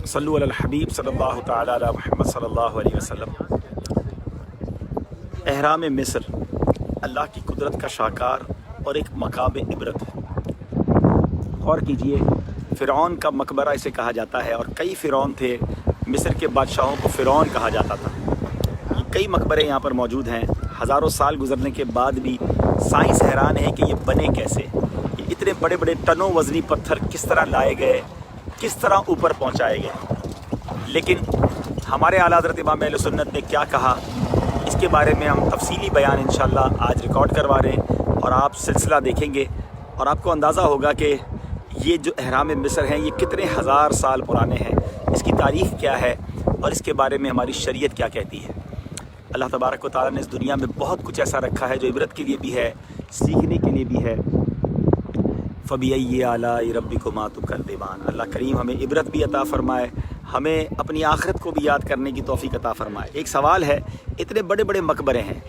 صلو علی الحبیب صلی اللہ تعالی علی محمد صلی اللہ علیہ وسلم۔ احرام مصر اللہ کی قدرت کا شاہکار اور ایک مقام عبرت ہے۔ غور کیجئے، فرعون کا مقبرہ اسے کہا جاتا ہے، اور کئی فرعون تھے، مصر کے بادشاہوں کو فرعون کہا جاتا تھا۔ کئی مقبرے یہاں پر موجود ہیں، ہزاروں سال گزرنے کے بعد بھی سائنس حیران ہے کہ یہ بنے کیسے، یہ اتنے بڑے بڑے ٹنوں وزنی پتھر کس طرح لائے گئے، کس طرح اوپر پہنچائے گئے۔ لیکن ہمارے اعلیٰ حضرت امام اہل سنت نے کیا کہا، اس کے بارے میں ہم تفصیلی بیان انشاءاللہ آج ریکارڈ کروا رہے ہیں، اور آپ سلسلہ دیکھیں گے اور آپ کو اندازہ ہوگا کہ یہ جو احرام مصر ہیں یہ کتنے ہزار سال پرانے ہیں، اس کی تاریخ کیا ہے اور اس کے بارے میں ہماری شریعت کیا کہتی ہے۔ اللہ تبارک و تعالیٰ نے اس دنیا میں بہت کچھ ایسا رکھا ہے جو عبرت کے لیے بھی ہے، سیکھنے کے لیے بھی ہے۔ فَبِأَيِّ آلَاءِ رَبِّكُمَا تُكَذِّبَانِ۔ اللہ کریم ہمیں عبرت بھی عطا فرمائے، ہمیں اپنی آخرت کو بھی یاد کرنے کی توفیق عطا فرمائے۔ ایک سوال ہے، اتنے بڑے بڑے مقبرے ہیں،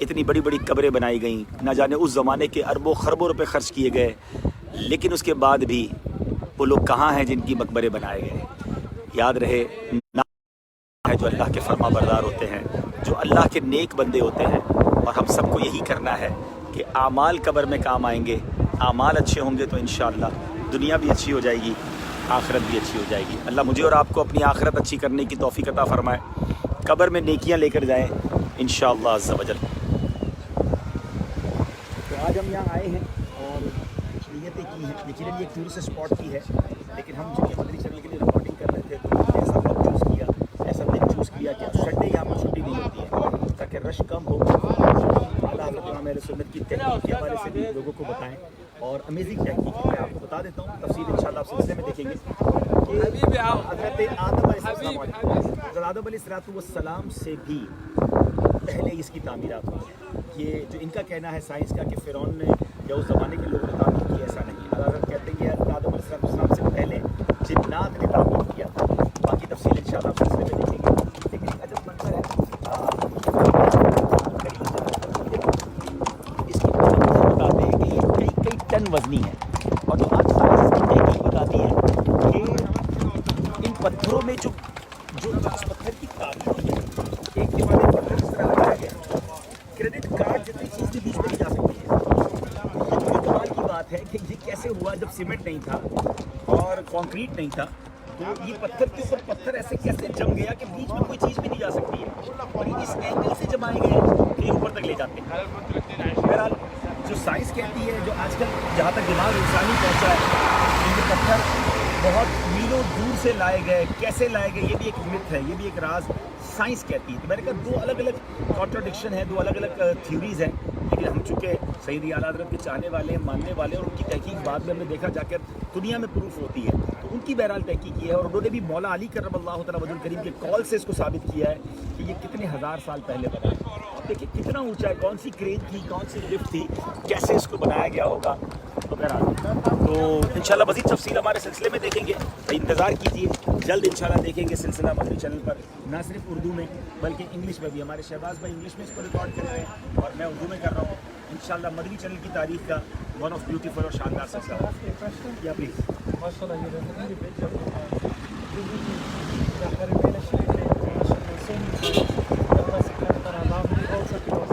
اتنی بڑی بڑی قبریں بنائی گئیں، نہ جانے اس زمانے کے اربوں خربوں روپے خرچ کیے گئے، لیکن اس کے بعد بھی وہ لوگ کہاں ہیں جن کی مقبرے بنائے گئے؟ یاد رہے، ہے جو اللہ کے فرما بردار ہوتے ہیں، جو اللہ کے نیک بندے ہوتے ہیں، اور ہم سب کو یہی کرنا ہے کہ اعمال قبر میں کام آئیں گے۔ اعمال اچھے ہوں گے تو انشاءاللہ دنیا بھی اچھی ہو جائے گی، آخرت بھی اچھی ہو جائے گی۔ اللہ مجھے اور آپ کو اپنی آخرت اچھی کرنے کی توفیق عطا فرمائے، قبر میں نیکیاں لے کر جائیں انشاءاللہ عز و جل۔ تو آج ہم یہاں آئے ہیں اور کچھ نیتیں کی ہیں، یقیناً یہ ایک ٹورسٹ اسپاٹ کی ہے، لیکن ہم چونکہ مدنی چینل کے لیے ریکارڈنگ کر رہے تھے تو ہم نے ایسا وقت چوز کیا، ایسا دن چوز کیا کہ سنڈے یہاں پر چھٹی نہیں ہوتی ہے تاکہ رش کم ہو۔ اعلیٰ حضرت امام اہل سنت کی تحقیق کے حوالے سے بھی لوگوں کو بتائیں، اور امیزنگ تحقیق ہے، میں آپ کو بتا دیتا ہوں، تفصیل انشاءاللہ آپ سلسلے میں دیکھیں گے کہ حضرت آدم علیہ السلام سے بھی پہلے اس کی تعمیرات ہوئی۔ یہ جو ان کا کہنا ہے سائنس کا کہ فرعون نے یا اس زمانے کے لوگوں نے تعمیر کی، ایسا نہیں ہے۔ حضرت کہتے ہیں کہ حضرت آدم علیہ السلام سے پہلے جنات نے تعمیر کیا تھا۔ باقی تفصیل انشاءاللہ آپ سلسلے میں دیکھیں گے، لیکن ایک عجب منظر ہے۔ اس کی بتاتے ہیں کہ یہ کئی کئی ٹن وزنی ہے، اور جو آج سائنس کی تحقیق بتاتی ہے کہ ان پتھروں میں جو اس پتھر کی تعمیر ہوئی ہے، ایک کے بعد ایک پتھر اس طرح لگایا گیا، کریڈٹ کارڈ جتنی چیز بھی بیچ میں نہیں جا سکتی ہے۔ یہ بڑی کمال کی بات ہے کہ یہ کیسے ہوا جب سیمنٹ نہیں تھا اور کانکریٹ نہیں تھا، تو یہ پتھر کے اوپر پتھر ایسے کیسے جم گیا کہ بیچ میں کوئی چیز بھی نہیں جا سکتی ہے، اور یہ اس اینگل سے جمائے گئے کہ یہ اوپر تک لے جاتے ہیں۔ بہرحال جو سائنس کہتی ہے، جو آج کل جہاں تک دماغ انسانی پہنچا ہے، یہ پتھر بہت میلوں دور سے لائے گئے، کیسے لائے گئے، یہ بھی ایک مت ہے، یہ بھی ایک راز سائنس کہتی ہے۔ تو میں نے کہا دو الگ الگ کانٹراڈکشن ہیں، دو الگ الگ تھیوریز ہیں، لیکن ہم چونکہ سیدی اعلیٰ حضرت کے چاہنے والے ہیں، ماننے والے، اور ان کی تحقیق بعد میں ہم نے دیکھا جا کر دنیا میں پروف ہوتی ہے، تو ان کی بہرحال تحقیق کی ہے، اور انہوں نے بھی مولا علی کرم اللہ تعالیٰ وجہ الکریم کے قول سے اس کو ثابت کیا ہے کہ یہ کتنے ہزار سال پہلے بنا ہے۔ دیکھیے کتنا اونچا ہے، کون سی کرین تھی، کون سی لفٹ تھی، کیسے اس کو بنایا گیا ہوگا وغیرہ۔ تو انشاءاللہ مزید تفصیل ہمارے سلسلے میں دیکھیں گے، انتظار کیجیے، جلد انشاءاللہ دیکھیں گے سلسلہ مدنی چینل پر، نہ صرف اردو میں بلکہ انگلش میں بھی۔ ہمارے شہباز بھائی انگلش میں اس کو ریکارڈ کر رہے ہیں اور میں اردو میں کر رہا ہوں۔ انشاءاللہ مدنی چینل کی تاریخ کا ون آف بیوٹیفل اور شاندار سلسلہ۔ یا پلیز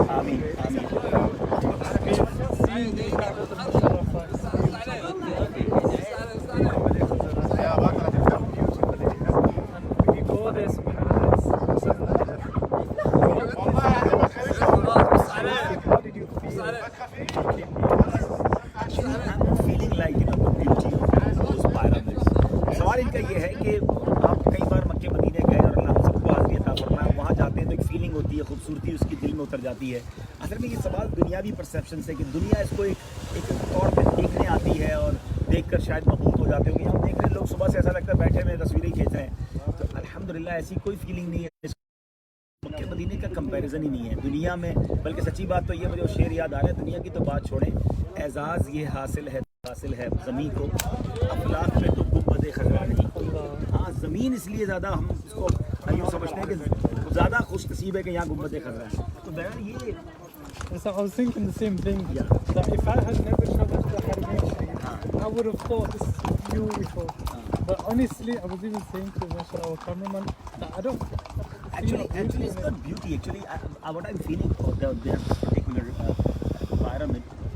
آمین آمین۔ سوال ان کا یہ ہے کہ آپ کئی بار مکے مدینے گئے اور اللہ ہم سب کو حاضری عطا فرمائے، وہاں جاتے ہیں تو ایک فیلنگ ہوتی ہے، خوبصورتی اس کی دل میں اتر جاتی ہے۔ اصل میں یہ سوال دنیاوی پرسیپشن سے کہ دنیا اس کو ایک طور پہ دیکھنے آتی ہے اور دیکھ کر شاید مبہوت ہو جاتے ہوں گے۔ ہم دیکھ رہے ہیں لوگ صبح سے ایسا لگتا ہے بیٹھے ہوئے تصویریں کھینچ رہے ہیں، تو الحمدللہ ایسی کوئی فیلنگ نہیں ہے، مکے مدینے کا کمپیریزن ہی نہیں ہے دنیا میں۔ بلکہ سچی بات تو یہ، مجھے وہ شعر یاد آ رہا ہے، دنیا کی تو بات چھوڑیں، اعزاز یہ حاصل ہے زمین کو، افلاک میں تو گنبد خضرا نہیں۔ ہاں زمین اس لیے زیادہ ہم اس کو یوں سمجھتے ہیں کہ زیادہ خوش نصیب ہے کہ یہاں گنبد خضرا ہے۔ تو بہرحال یہ So I was thinking the same thing. Yeah. That if I had never traveled to the Haramain Sharif, I would have thought this is beautiful. But honestly, I was even saying to our cameraman that I don't. Actually, it's not beauty. Actually, what I'm feeling for their particular environment,